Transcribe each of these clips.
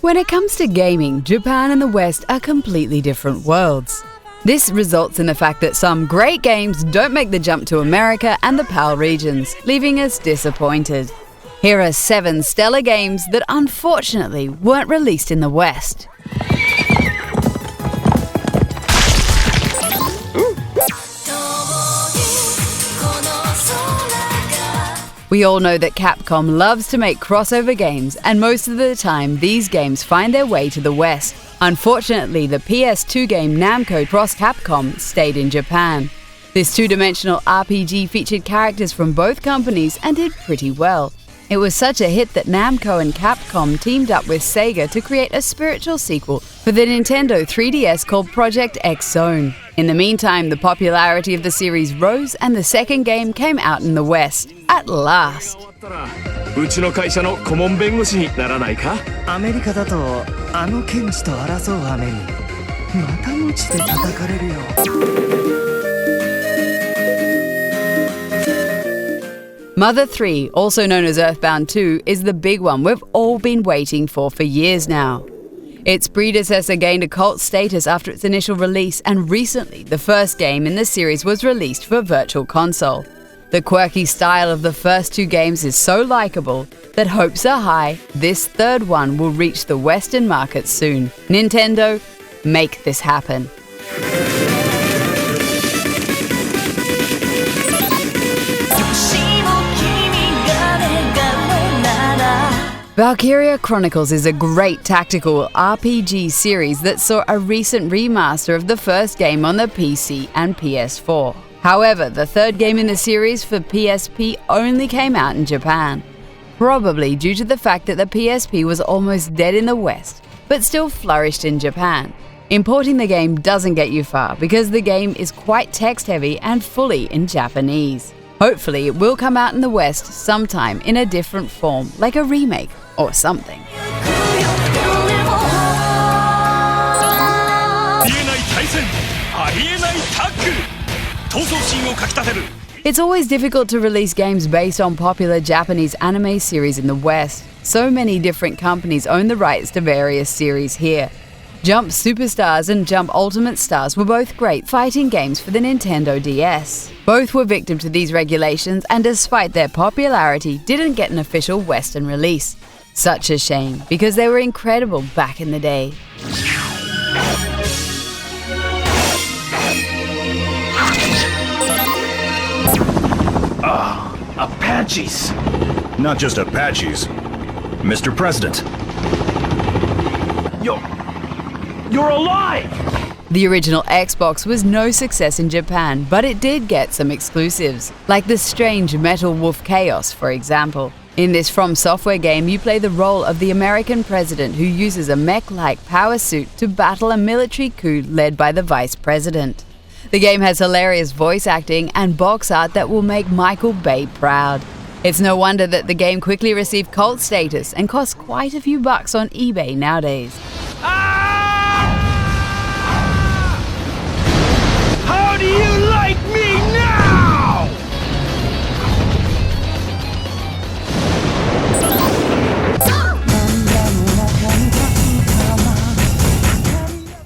When it comes to gaming, Japan and the West are completely different worlds. This results in the fact that some great games don't make the jump to America and the PAL regions, leaving us disappointed. Here are 7 stellar games that unfortunately weren't released in the West. We all know that Capcom loves to make crossover games, and most of the time these games find their way to the West. Unfortunately, the PS2 game Namco Cross Capcom stayed in Japan. This two-dimensional RPG featured characters from both companies and did pretty well. It was such a hit that Namco and Capcom teamed up with SEGA to create a spiritual sequel for the Nintendo 3DS called Project X Zone. In the meantime, the popularity of the series rose and the second game came out in the West, at last. うちの会社の顧問弁護士にならないか? アメリカだとあの検事と争う羽目にまた無知で叩かれるよ。Mother 3, also known as Earthbound 2, is the big one we've all been waiting for years now. Its predecessor gained a cult status after its initial release, and recently the first game in the series was released for Virtual Console. The quirky style of the first 2 games is so likeable that hopes are high this third one will reach the Western market soon. Nintendo, make this happen. Valkyria Chronicles is a great tactical RPG series that saw a recent remaster of the first game on the PC and PS4. However, the third game in the series for PSP only came out in Japan, probably due to the fact that the PSP was almost dead in the West, but still flourished in Japan. Importing the game doesn't get you far because the game is quite text-heavy and fully in Japanese. Hopefully, it will come out in the West sometime in a different form, like a remake or something. It's always difficult to release games based on popular Japanese anime series in the West. So many different companies own the rights to various series here. Jump Superstars and Jump Ultimate Stars were both great fighting games for the Nintendo DS. Both were victim to these regulations and despite their popularity didn't get an official Western release. Such a shame, because they were incredible back in the day. Apaches! Not just Apaches. Mr. President. You're alive! The original Xbox was no success in Japan, but it did get some exclusives, like the strange Metal Wolf Chaos, for example. In this From Software game, you play the role of the American president who uses a mech-like power suit to battle a military coup led by the vice president. The game has hilarious voice acting and box art that will make Michael Bay proud. It's no wonder that the game quickly received cult status and costs quite a few bucks on eBay nowadays. How do you like me now?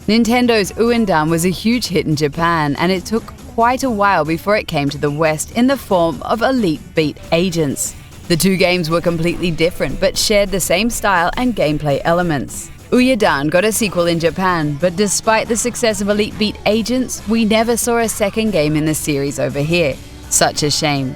Nintendo's Uendan was a huge hit in Japan, and it took quite a while before it came to the West in the form of Elite Beat Agents. The 2 games were completely different but shared the same style and gameplay elements. Uendan got a sequel in Japan, but despite the success of Elite Beat Agents, we never saw a second game in the series over here. Such a shame.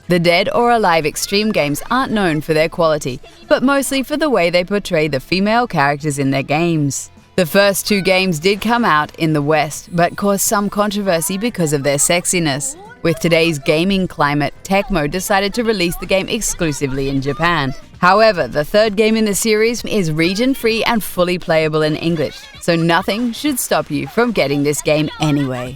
The Dead or Alive Extreme games aren't known for their quality, but mostly for the way they portray the female characters in their games. The first 2 games did come out in the West, but caused some controversy because of their sexiness. With today's gaming climate, Tecmo decided to release the game exclusively in Japan. However, the third game in the series is region-free and fully playable in English, so nothing should stop you from getting this game anyway.